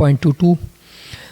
.22.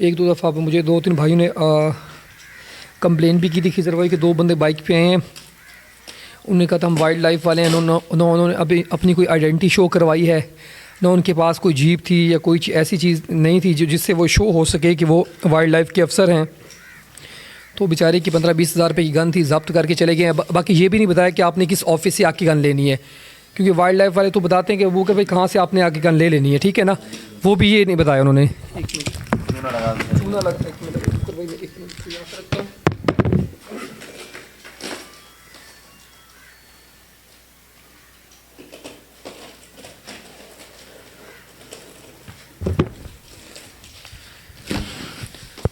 एक दो दफ़ा मुझे 2-3 भाइयों ने कंप्लेन भी की थी खिजर भाई कि 2 बंदे बाइक पे आए हैं, उन्होंने कहा था हम वाइल्ड लाइफ वाले हैं, उन्होंने अभी अपनी कोई आइडेंटिटी शो करवाई है, ना उनके पास कोई जीप थी या कोई ऐसी चीज़ नहीं थी जो जिससे वो शो हो सके कि वो वाइल्ड लाइफ के अफसर हैं। तो बेचारे की 15-20 हज़ार रुपये की गन थी, ज़ब्त करके चले गए हैं। बाकी ये भी नहीं बताया कि आपने किस ऑफिस से आके गन लेनी है, क्योंकि वाइल्ड लाइफ वाले तो बताते हैं कि वो कि भाई कहाँ से आपने आके गन ले लेनी है, ठीक है ना, वो भी ये नहीं बताया उन्होंने। चूना लगता है, एक मिनट यहाँ से रखता हूँ।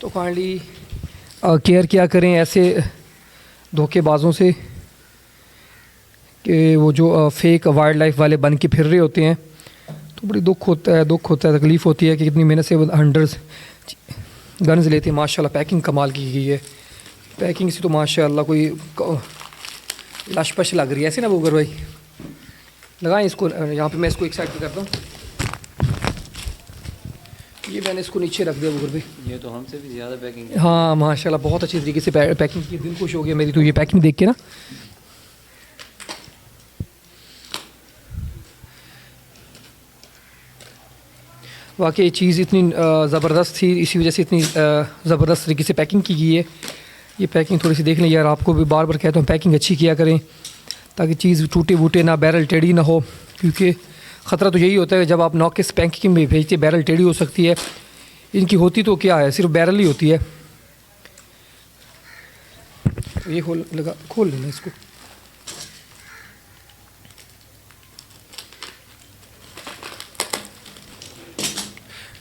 तो फाइनली केयर क्या करें ऐसे धोखेबाजों से कि वो जो फेक वाइल्ड लाइफ वाले बन के फिर रहे होते हैं। तो बड़ी दुख होता है, तकलीफ़ होती है कि कितनी मेहनत से हंड्रेड्स गन्स लेते हैं। माशाल्लाह पैकिंग कमाल की गई है, पैकिंग से तो माशाल्लाह कोई लश-पश लग रही है ऐसे ना बूगर भाई। लगाएं इसको यहाँ पे, मैं इसको एक साइड पे करता हूँ। ये मैंने इसको नीचे रख दिया बूगर भाई। ये तो हमसे भी ज़्यादा पैकिंग है। हाँ माशाल्लाह बहुत अच्छी तरीके से पैकिंग की, दिल खुश हो गया मेरी तो ये पैकिंग देख के ना। वाकई चीज़ इतनी ज़बरदस्त थी, इसी वजह से इतनी ज़बरदस्त तरीके से पैकिंग की गई है। ये पैकिंग थोड़ी सी देख लें यार, आपको भी बार बार कहता हूँ पैकिंग अच्छी किया करें ताकि चीज़ टूटे वूटे ना, बैरल टेढ़ी ना हो, क्योंकि ख़तरा तो यही होता है जब आप नॉकिस पैकिंग में भेजते बैरल टेढ़ी हो सकती है। इनकी होती तो क्या है, सिर्फ बैरल ही होती है। ये खोल लेना इसको।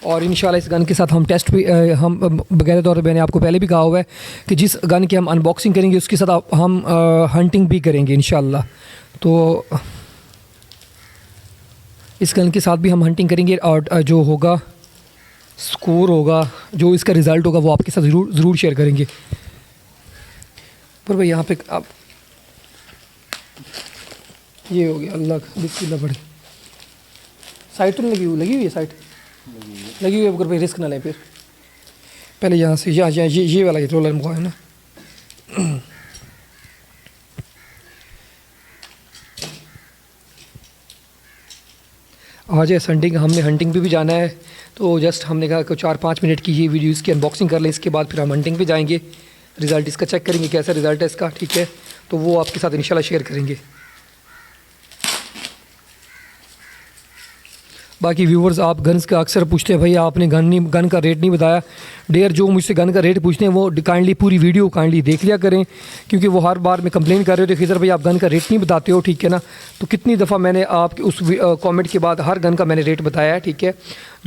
और इंशाल्लाह इस गन के साथ हम टेस्ट भी हम बगैर तौर पर मैंने आपको पहले भी कहा हुआ है कि जिस गन की हम अनबॉक्सिंग करेंगे उसके साथ हम हंटिंग भी करेंगे इंशाल्लाह। तो इस गन के साथ भी हम हंटिंग करेंगे और जो होगा स्कोर होगा, जो इसका रिज़ल्ट होगा वो आपके साथ ज़रूर शेयर करेंगे। पर भाई यहाँ पे आप ये हो गया, अल्लाह बिस्मिल्लाह पढ़े। साइड तो नहीं लगी हुई है, साइड लगी हुई है बकर भाई, रिस्क ना लें फिर। पहले यहाँ से यहाँ ये वाला ये रोलर मुका है ना। आज है संडे, हमने हंटिंग पे भी जाना है, तो जस्ट हमने कहा कि 4-5 मिनट की ये वीडियो इसकी अनबॉक्सिंग कर लें, इसके बाद फिर हम हंटिंग पे जाएंगे, रिज़ल्ट इसका चेक करेंगे कैसा रिज़ल्ट है इसका, ठीक है। तो वो आपके साथ इंशाल्लाह शेयर करेंगे। बाकी व्यूवर्स आप गन्स का अक्सर पूछते हैं भाई आपने गन का रेट नहीं बताया। डेयर जो मुझसे गन का रेट पूछते हैं वो काइंडली पूरी वीडियो काइंडली देख लिया करें, क्योंकि वो हर बार में कंप्लेन कर रहे थे खिजर भाई आप गन का रेट नहीं बताते हो, ठीक है ना। तो कितनी दफ़ा मैंने आपके उस कमेंट के बाद हर गन का मैंने रेट बताया है, ठीक है।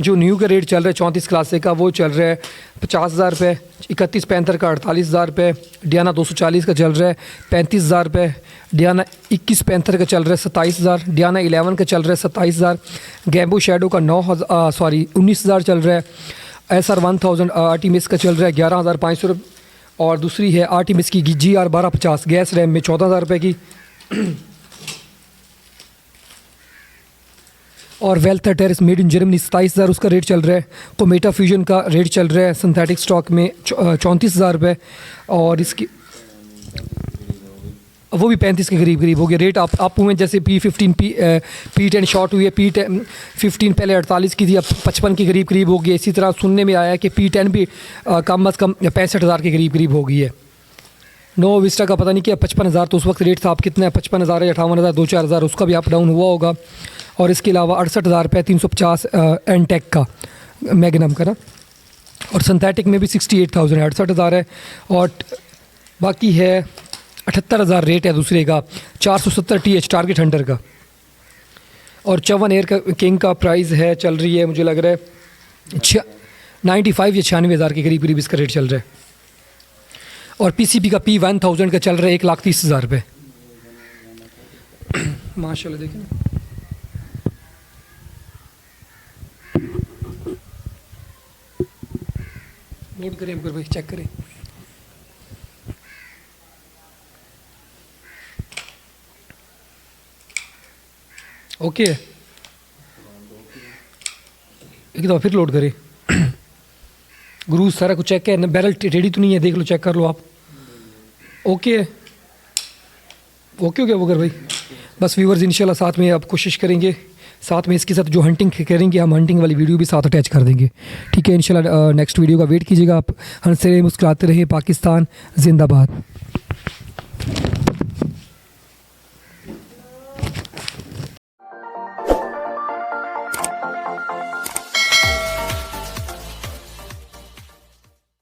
जो न्यू का रेट चल रहा है 34 क्लासे का वो चल रहा है 50,000 रुपये, 31 पैंथर का 48,000 रुपये, डियाना 240 का चल रहा है 35,000 रुपये, डियाना 21 पैंथर का चल रहा है 27,000, डियाना 11 का चल रहा है 27,000, गैम्बो शेडो का 19,000 चल रहा है, SR 1000 आर्टिमिस का चल रहा है 11,500 रुपये, और दूसरी है आर्टिमिस की GR 1250 गैस रैम में 14,000 रुपये की, और वेल्थ टेरिस मेड इन जर्मनी 27,000 उसका रेट चल रहा है। कोमेटा फ्यूजन का रेट चल रहा है सिंथेटिक स्टॉक में 34,000 रुपये, और इसकी वो भी 35 के करीब हो गया रेट। आप में जैसे P15 P10 शॉर्ट हुई है, P15 पहले 48 की थी, अब 55 के करीब हो गई। इसी तरह सुनने में आया है कि P10 भी कम अज़ कम 65,000 के करीब हो गई है। नो विस्टा का पता नहीं क्या 55,000 तो उस वक्त रेट था, आप कितना है 55,000 या 58,000 2-4 हज़ार उसका भी अप डाउन हुआ होगा। और इसके अलावा 68,000 रुपये 350 एनटेक का मैग्नम का ना, और सिंथेटिक में भी 68,000 68,000 है, और बाकी है 78,000 रेट है दूसरे का 470 TH टारगेट हंटर का, और 54 एयर का किंग का प्राइस है चल रही है मुझे लग रहा है 95 या 96,000 के करीब इसका रेट चल रहा है, और PCP का P1000 का चल रहा है 1,30,000 रुपये। माशाल्लाह देखें नोट करें भाई, चेक करें। ओके एक दफ़ा फिर लोड करें। ग्रूज सारा कुछ चेक है, बैरल रेडी तो नहीं है, देख लो, चेक कर लो आप। ओके है, ओके हो गया वगर भाई। बस व्यूवर्स इंशाल्लाह साथ में आप कोशिश करेंगे, साथ में इसके साथ जो हंटिंग करेंगे हम, हंटिंग वाली वीडियो भी साथ अटैच कर देंगे, ठीक है। इंशाल्लाह नेक्स्ट वीडियो का वेट कीजिएगा आप। हंसते रहे, मुस्कुराते रहे, पाकिस्तान जिंदाबाद।